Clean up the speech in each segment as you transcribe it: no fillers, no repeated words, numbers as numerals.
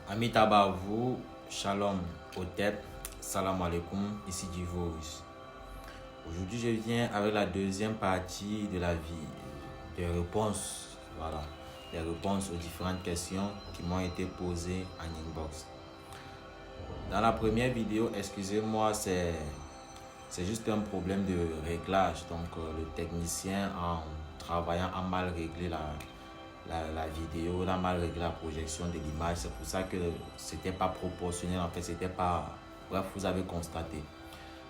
Amitabavu, Shalom, Otep, Salam alaikum, ici Divorce. Aujourd'hui, je viens avec la deuxième partie de la vie, des réponses, voilà, des réponses aux différentes questions qui m'ont été posées en inbox. Dans la première vidéo, excusez-moi, c'est juste un problème de réglage. Donc, le technicien, en travaillant, a mal réglé la vidéo, on a mal réglé la projection de l'image. C'est pour ça que c'était pas proportionnel. En fait, c'était pas... Bref, vous avez constaté.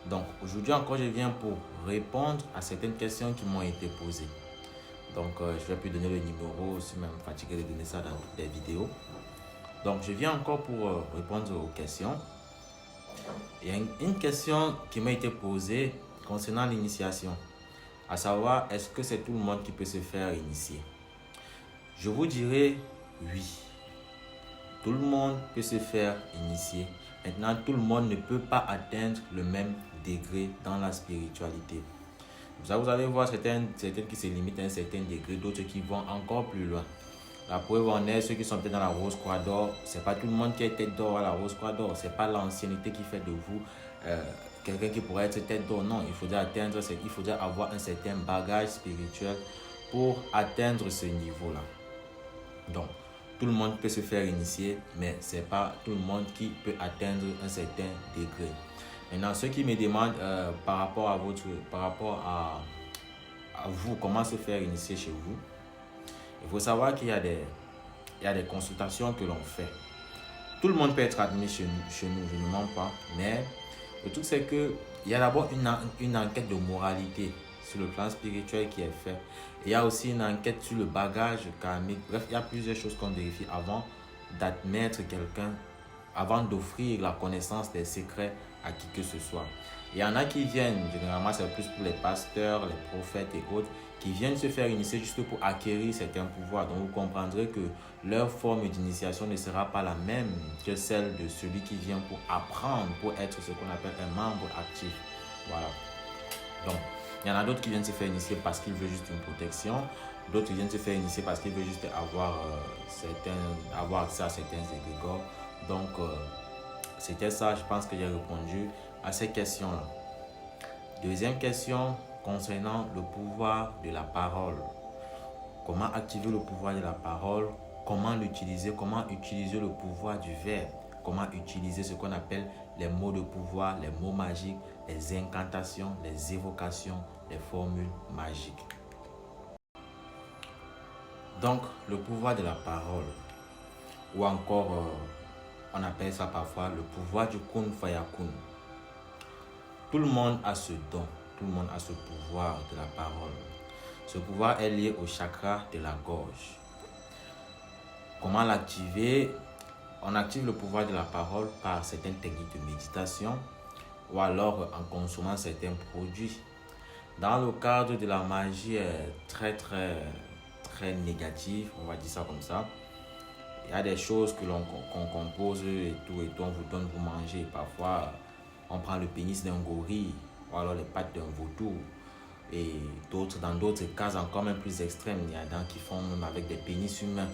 Donc, aujourd'hui encore, je viens pour répondre à certaines questions qui m'ont été posées. Donc, je ne vais plus donner le numéro. Je suis même fatigué de donner ça dans toutes les vidéos. Donc, je viens encore pour répondre aux questions. Il y a une question qui m'a été posée concernant l'initiation. À savoir, est-ce que c'est tout le monde qui peut se faire initier? Je vous dirais oui. Tout le monde peut se faire initier. Maintenant, tout le monde ne peut pas atteindre le même degré dans la spiritualité. Vous allez voir certaines qui se limitent à un certain degré, d'autres qui vont encore plus loin. La preuve en est, ceux qui sont peut-être dans la Rose Croix d'Or, c'est pas tout le monde qui est tête d'or à la Rose Croix d'Or. C'est pas l'ancienneté qui fait de vous quelqu'un qui pourrait être tête d'or. Non, il faudrait avoir un certain bagage spirituel pour atteindre ce niveau-là. Donc, tout le monde peut se faire initier, mais ce n'est pas tout le monde qui peut atteindre un certain degré. Maintenant, ceux qui me demandent par rapport à vous, comment se faire initier chez vous, il faut savoir qu'il y a des consultations que l'on fait. Tout le monde peut être admis chez nous, je ne mens pas, mais le truc c'est qu'il y a d'abord une enquête de moralité sur le plan spirituel qui est fait. Il y a aussi une enquête sur le bagage karmique. Bref, il y a plusieurs choses qu'on vérifie avant d'admettre quelqu'un, avant d'offrir la connaissance des secrets à qui que ce soit. Il y en a qui viennent, généralement c'est plus pour les pasteurs, les prophètes et autres, qui viennent se faire initier juste pour acquérir certains pouvoirs. Donc vous comprendrez que leur forme d'initiation ne sera pas la même que celle de celui qui vient pour apprendre, pour être ce qu'on appelle un membre actif. Voilà. Donc, il y en a d'autres qui viennent se faire initier parce qu'ils veulent juste une protection. D'autres viennent se faire initier parce qu'ils veulent juste avoir accès à certains égrégores. Donc, c'était ça, je pense que j'ai répondu à ces questions-là. Deuxième question concernant le pouvoir de la parole. Comment activer le pouvoir de la parole? Comment l'utiliser? Comment utiliser le pouvoir du verbe? Comment utiliser ce qu'on appelle les mots de pouvoir, les mots magiques, les incantations, les évocations, les formules magiques. Donc, le pouvoir de la parole, ou encore, on appelle ça parfois le pouvoir du Kun Fayakun. Tout le monde a ce don, tout le monde a ce pouvoir de la parole. Ce pouvoir est lié au chakra de la gorge. Comment l'activer? On active le pouvoir de la parole par certaines techniques de méditation ou alors en consommant certains produits. Dans le cadre de la magie très négative, on va dire ça comme ça, il y a des choses qu'on compose et tout, on vous donne, vous mangez. Parfois, on prend le pénis d'un gorille ou alors les pattes d'un vautour. Et dans d'autres cas encore même plus extrêmes, il y a des qui font même avec des pénis humains.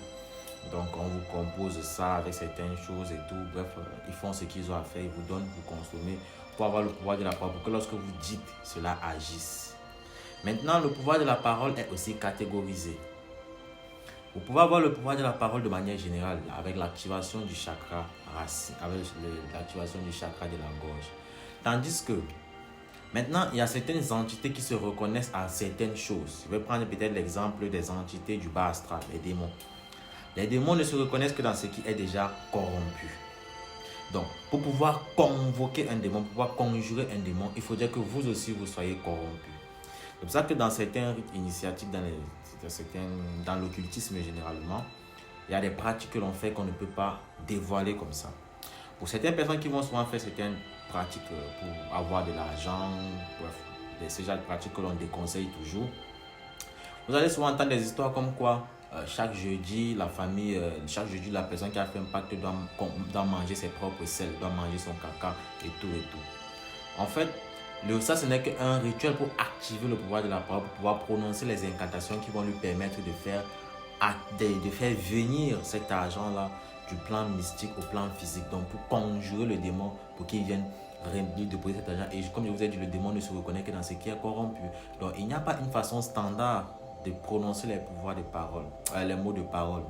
Donc on vous compose ça avec certaines choses et tout. Bref, ils font ce qu'ils ont à faire, ils vous donnent, vous consommez pour avoir le pouvoir de la parole, pour que lorsque vous dites, cela agisse. Maintenant, le pouvoir de la parole est aussi catégorisé. Vous pouvez avoir le pouvoir de la parole de manière générale avec l'activation du chakra racine, avec l'activation du chakra de la gorge. Tandis que maintenant, il y a certaines entités qui se reconnaissent à certaines choses. Je vais prendre peut-être l'exemple des entités du bas astral, les démons. Les démons ne se reconnaissent que dans ce qui est déjà corrompu. Donc, pour pouvoir convoquer un démon, pour pouvoir conjurer un démon, il faudrait que vous aussi, vous soyez corrompu. C'est pour ça que dans certains rites initiatiques, dans l'occultisme généralement, il y a des pratiques que l'on fait qu'on ne peut pas dévoiler comme ça. Pour certaines personnes qui vont souvent faire certaines pratiques pour avoir de l'argent, bref, ce genre de pratiques que l'on déconseille toujours, vous allez souvent entendre des histoires comme quoi chaque jeudi, la personne qui a fait un pacte doit manger ses propres selles, doit manger son caca et tout et tout. En fait, ça ce n'est qu'un rituel pour activer le pouvoir de la parole, pour pouvoir prononcer les incantations qui vont lui permettre de faire venir cet argent-là du plan mystique au plan physique. Donc, pour conjurer le démon, pour qu'il vienne déposer cet argent. Et comme je vous ai dit, le démon ne se reconnaît que dans ce qui est corrompu. Donc, il n'y a pas une façon standard de prononcer les pouvoirs de parole, les mots de parole,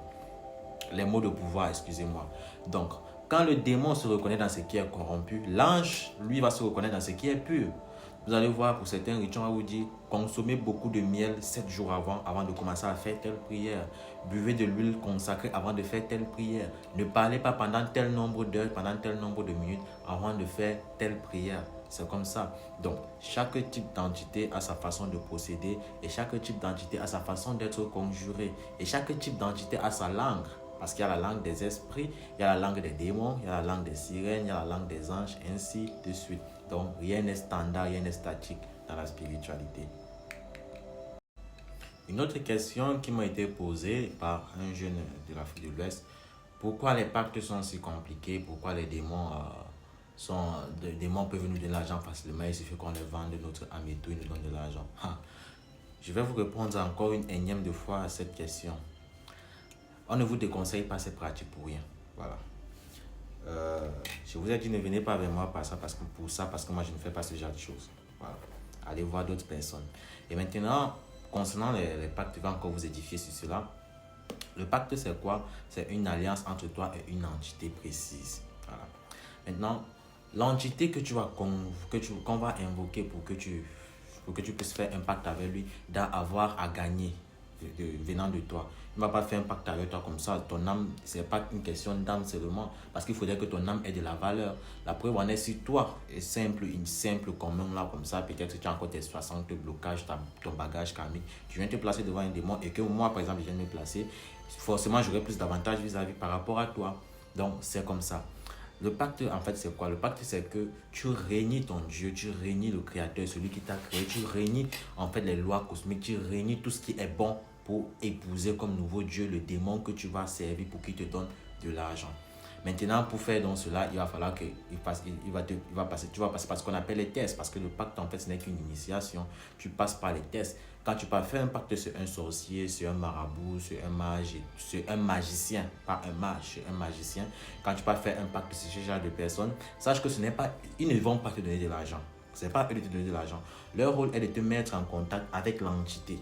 les mots de pouvoir, excusez-moi. Donc, quand le démon se reconnaît dans ce qui est corrompu, l'ange, lui, va se reconnaître dans ce qui est pur. Vous allez voir, pour certains rituels, on va vous dire, consommez beaucoup de miel 7 jours avant de commencer à faire telle prière. Buvez de l'huile consacrée avant de faire telle prière. Ne parlez pas pendant tel nombre d'heures, pendant tel nombre de minutes avant de faire telle prière. C'est comme ça. Donc, chaque type d'entité a sa façon de procéder et chaque type d'entité a sa façon d'être conjuré. Et chaque type d'entité a sa langue. Parce qu'il y a la langue des esprits, il y a la langue des démons, il y a la langue des sirènes, il y a la langue des anges, ainsi de suite. Donc, rien n'est standard, rien n'est statique dans la spiritualité. Une autre question qui m'a été posée par un jeune de l'Afrique de l'Ouest, pourquoi les pactes sont si compliqués, pourquoi les démons peuvent nous donner de l'argent facilement, il suffit qu'on les vende notre âme et tout, ils nous donnent de l'argent. Je vais vous répondre encore une énième de fois à cette question. On ne vous déconseille pas ces pratiques pour rien. Voilà. Je vous ai dit, ne venez pas vers moi pour ça, parce que moi, je ne fais pas ce genre de choses. Voilà. Allez voir d'autres personnes. Et maintenant, concernant les pactes, je vais encore vous édifier sur cela. Le pacte, c'est quoi? C'est une alliance entre toi et une entité précise. Voilà. Maintenant, l'entité qu'on va invoquer pour que tu puisses faire un pacte avec lui, doit avoir à gagner venant de toi. Il ne va pas faire un pacte avec toi comme ça. Ton âme, ce n'est pas une question d'âme seulement, parce qu'il faudrait que ton âme ait de la valeur. La preuve en est, si toi, une simple commune là comme ça, peut-être que tu as encore tes 60 blocages, ton bagage karmique, tu viens te placer devant un démon et que moi, par exemple, je viens de me placer, forcément, j'aurai plus d'avantages vis-à-vis par rapport à toi. Donc, c'est comme ça. Le pacte, en fait, c'est quoi? Le pacte, c'est que tu régnis ton Dieu, tu régnis le Créateur, celui qui t'a créé, tu régnis, en fait, les lois cosmiques, tu régnis tout ce qui est bon pour épouser comme nouveau Dieu le démon que tu vas servir pour qu'il te donne de l'argent. Maintenant, pour faire donc cela, il va falloir que tu vas passer par ce qu'on appelle les tests, parce que le pacte, en fait, ce n'est qu'une initiation. Tu passes par les tests. Quand tu vas faire un pacte sur un sorcier, sur un marabout, sur un mage, sur un magicien, pas un mage, sur un magicien, quand tu vas faire un pacte sur ce genre de personnes, sache que ils ne vont pas te donner de l'argent. Ce n'est pas eux de te donner de l'argent. Leur rôle est de te mettre en contact avec l'entité.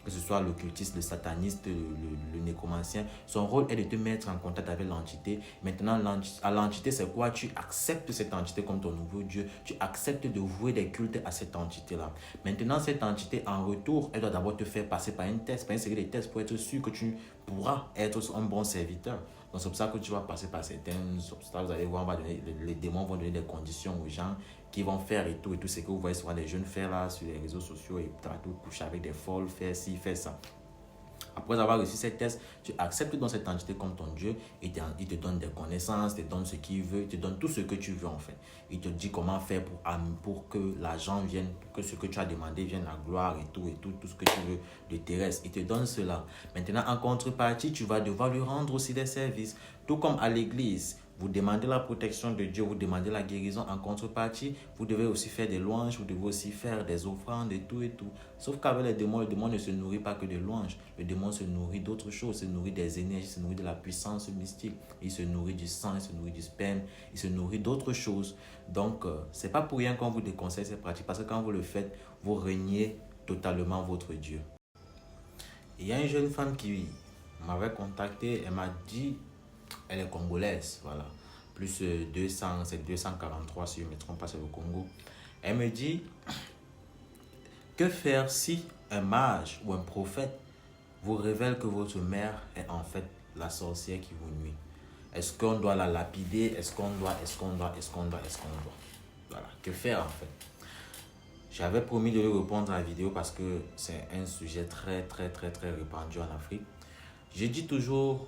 Que ce soit l'occultiste, le sataniste, le nécromancien, son rôle est de te mettre en contact avec l'entité. Maintenant, à l'entité, c'est quoi? Tu acceptes cette entité comme ton nouveau Dieu. Tu acceptes de vouer des cultes à cette entité-là. Maintenant, cette entité, en retour, elle doit d'abord te faire passer par un test, par une série de tests pour être sûr que tu pourras être un bon serviteur. Donc, c'est pour ça que tu vas passer par certaines obstacles. Vous allez voir, les démons vont donner des conditions aux gens qui vont faire et tout ce que vous voyez souvent des jeunes faire là sur les réseaux sociaux et tout coucher avec des folles, faire ci, faire ça. Après avoir reçu ces tests, tu acceptes dans cette entité comme ton Dieu et il te donne des connaissances, il te donne ce qu'il veut, il te donne tout ce que tu veux en fait. Il te dit comment faire pour que l'argent vienne, pour que ce que tu as demandé vienne à gloire et tout ce que tu veux de terrestre. Il te donne cela. Maintenant, en contrepartie, tu vas devoir lui rendre aussi des services. Tout comme à l'église. Vous demandez la protection de Dieu, vous demandez la guérison. En contrepartie, vous devez aussi faire des louanges, vous devez aussi faire des offrandes et tout. Sauf qu'avec les démons, le démon ne se nourrit pas que de louanges. Le démon se nourrit d'autres choses, se nourrit des énergies, se nourrit de la puissance mystique. Il se nourrit du sang, il se nourrit du sperme, il se nourrit d'autres choses. Donc, c'est pas pour rien qu'on vous déconseille ces pratiques, parce que quand vous le faites, vous reniez totalement votre Dieu. Il y a une jeune femme qui m'avait contacté, elle m'a dit, elle est congolaise, voilà. Plus 200, c'est 243 si je ne me trompe pas, c'est le Congo. Elle me dit, que faire si un mage ou un prophète vous révèle que votre mère est en fait la sorcière qui vous nuit? Est-ce qu'on doit la lapider? Est-ce qu'on doit? Voilà, que faire en fait? J'avais promis de lui répondre à la vidéo parce que c'est un sujet très répandu en Afrique. Je dis toujours,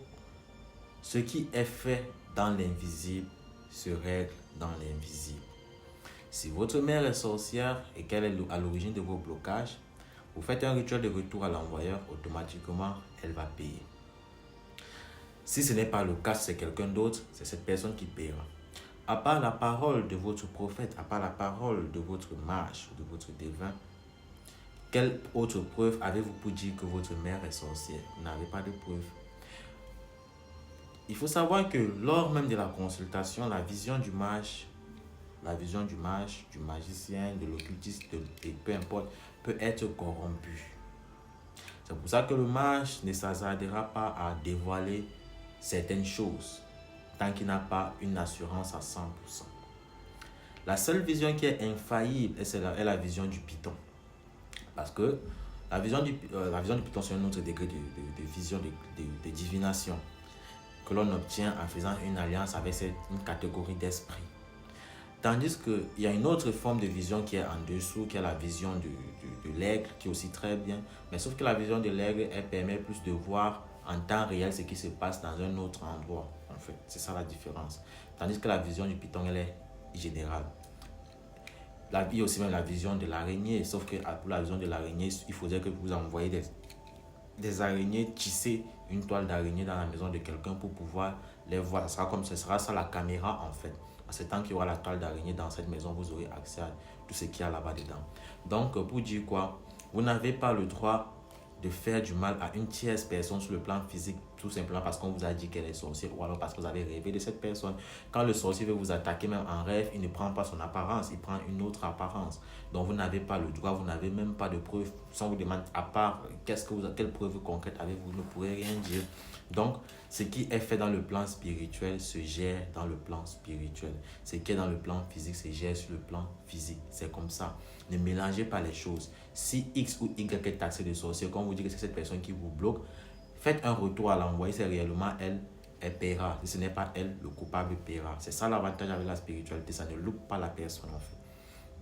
ce qui est fait dans l'invisible se règle dans l'invisible. Si votre mère est sorcière et qu'elle est à l'origine de vos blocages, vous faites un rituel de retour à l'envoyeur, automatiquement, elle va payer. Si ce n'est pas le cas, c'est quelqu'un d'autre, c'est cette personne qui paiera. À part la parole de votre prophète, à part la parole de votre mage, de votre divin, quelle autre preuve avez-vous pour dire que votre mère est sorcière? Vous n'avez pas de preuve. il faut savoir que lors même de la consultation, la vision du mage, du magicien, de l'occultiste, et peu importe, peut être corrompue. C'est pour ça que le mage ne s'hasardera pas à dévoiler certaines choses tant qu'il n'a pas une assurance à 100%. La seule vision qui est infaillible est la vision du python. Parce que la vision du python, c'est un autre degré de vision, de divination que l'on obtient en faisant une alliance avec une catégorie d'esprit. Tandis qu'il y a une autre forme de vision qui est en dessous, qui est la vision de l'aigle, qui est aussi très bien. Mais sauf que la vision de l'aigle, elle permet plus de voir en temps réel ce qui se passe dans un autre endroit. En fait, c'est ça la différence. Tandis que la vision du python, elle est générale. Il y a aussi même la vision de l'araignée. Sauf que pour la vision de l'araignée, il faudrait que vous envoyiez des araignées, tisser une toile d'araignée dans la maison de quelqu'un pour pouvoir les voir. Ce sera ça la caméra en fait. C'est tant qu'il y aura la toile d'araignée dans cette maison, vous aurez accès à tout ce qu'il y a là-bas dedans. Donc, pour dire quoi, vous n'avez pas le droit de faire du mal à une tierce personne sur le plan physique, tout simplement parce qu'on vous a dit qu'elle est sorcière ou alors parce que vous avez rêvé de cette personne. Quand le sorcier veut vous attaquer, même en rêve, il ne prend pas son apparence, il prend une autre apparence. Donc, vous n'avez pas le droit, vous n'avez même pas de preuve. Si on vous demande à part, quelle preuve concrète avez-vous, vous ne pourrez rien dire. Donc, ce qui est fait dans le plan spirituel se gère dans le plan spirituel. Ce qui est dans le plan physique se gère sur le plan physique. C'est comme ça. Ne mélangez pas les choses. Si X ou Y est taxé de sorcier, quand vous dites que c'est cette personne qui vous bloque, faites un retour à l'envoyer. C'est réellement elle paiera. Si ce n'est pas elle, le coupable paiera. C'est ça l'avantage avec la spiritualité. Ça ne loupe pas la personne en fait.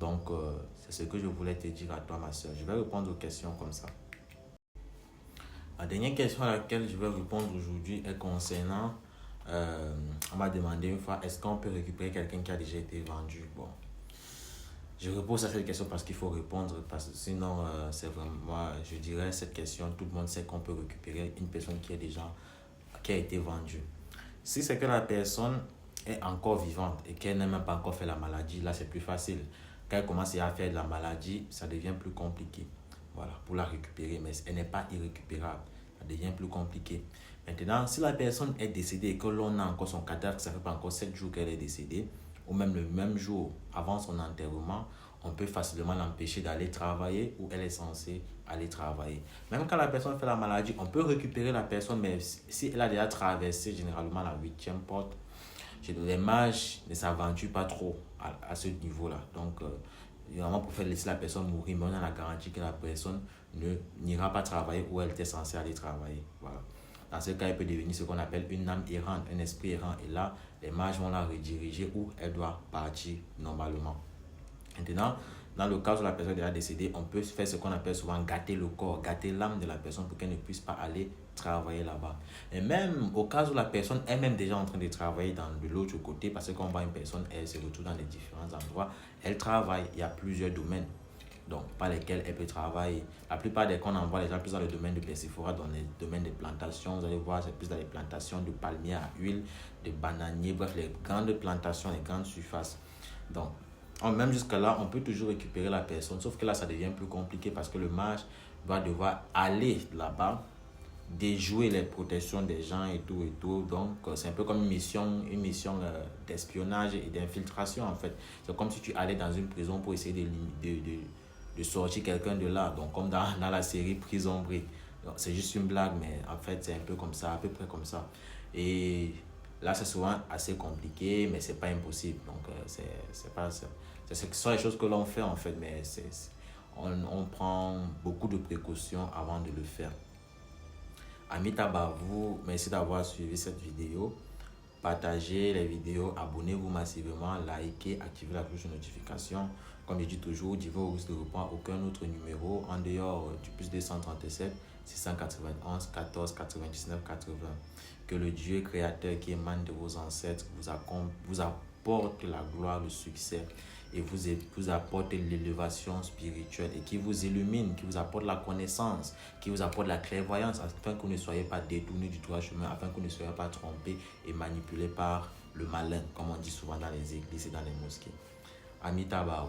Donc, c'est ce que je voulais te dire à toi, ma soeur. Je vais répondre aux questions comme ça. La dernière question à laquelle je vais répondre aujourd'hui est concernant, on m'a demandé une fois, est-ce qu'on peut récupérer quelqu'un qui a déjà été vendu? Bon, je repose à cette question parce qu'il faut répondre, parce que sinon, c'est vraiment, moi, je dirais cette question, tout le monde sait qu'on peut récupérer une personne qui a été vendue. Si c'est que la personne est encore vivante et qu'elle n'a même pas encore fait la maladie, là c'est plus facile. Quand elle commence à faire de la maladie, ça devient plus compliqué. Voilà, pour la récupérer, mais elle n'est pas irrécupérable. Ça devient plus compliqué. Maintenant, si la personne est décédée et que l'on a encore son cadavre, ça ne fait pas encore 7 jours qu'elle est décédée, ou même le même jour avant son enterrement, on peut facilement l'empêcher d'aller travailler où elle est censée aller travailler. Même quand la personne fait la maladie, on peut récupérer la personne, mais si elle a déjà traversé généralement la 8e porte, les mages ne s'aventurent pas trop à ce niveau-là. Donc, vraiment pour faire laisser la personne mourir, mais on a la garantie que la personne n'ira pas travailler où elle était censée aller travailler. Voilà. Dans ce cas, elle peut devenir ce qu'on appelle une âme errante, un esprit errant. Et là, les mages vont la rediriger où elle doit partir normalement. Maintenant, dans le cas où la personne est déjà décédée, on peut faire ce qu'on appelle souvent gâter le corps, gâter l'âme de la personne pour qu'elle ne puisse pas aller travailler là-bas. Et même au cas où la personne est même déjà en train de travailler de l'autre côté, parce qu'on voit une personne, elle se retrouve dans les différents endroits, elle travaille, il y a plusieurs domaines. Donc, par lesquels elle peut travailler. La plupart des qu'on envoie les gens plus dans le domaine de Persiflora, dans les domaines des plantations. Vous allez voir, c'est plus dans les plantations de palmiers à huile, de bananiers, bref, les grandes plantations, les grandes surfaces. Donc, même jusqu'à là, on peut toujours récupérer la personne. Sauf que là, ça devient plus compliqué parce que le mage va devoir aller là-bas, déjouer les protections des gens et tout et tout. Donc, c'est un peu comme une mission d'espionnage et d'infiltration en fait. C'est comme si tu allais dans une prison pour essayer de sortir quelqu'un de là. Donc, comme dans la série Prison Break. C'est juste une blague, mais en fait, c'est un peu comme ça, à peu près comme ça. Et là, c'est souvent assez compliqué, mais c'est pas impossible. Donc, ce sont les choses que l'on fait en fait, mais on prend beaucoup de précautions avant de le faire. Amis Tabavou, merci d'avoir suivi cette vidéo. Partagez les vidéos, abonnez-vous massivement, likez, activez la cloche de notification. Comme je dis toujours, Divoruis ne reprend aucun autre numéro en dehors du plus 237 691 14 99 80. Que le Dieu créateur qui émane de vos ancêtres vous apporte la gloire, le succès et vous apporte l'élévation spirituelle et qui vous illumine, qui vous apporte la connaissance, qui vous apporte la clairvoyance afin que vous ne soyez pas détournés du droit chemin, afin que vous ne soyez pas trompés et manipulés par le malin, comme on dit souvent dans les églises et dans les mosquées. Amis Tabaou.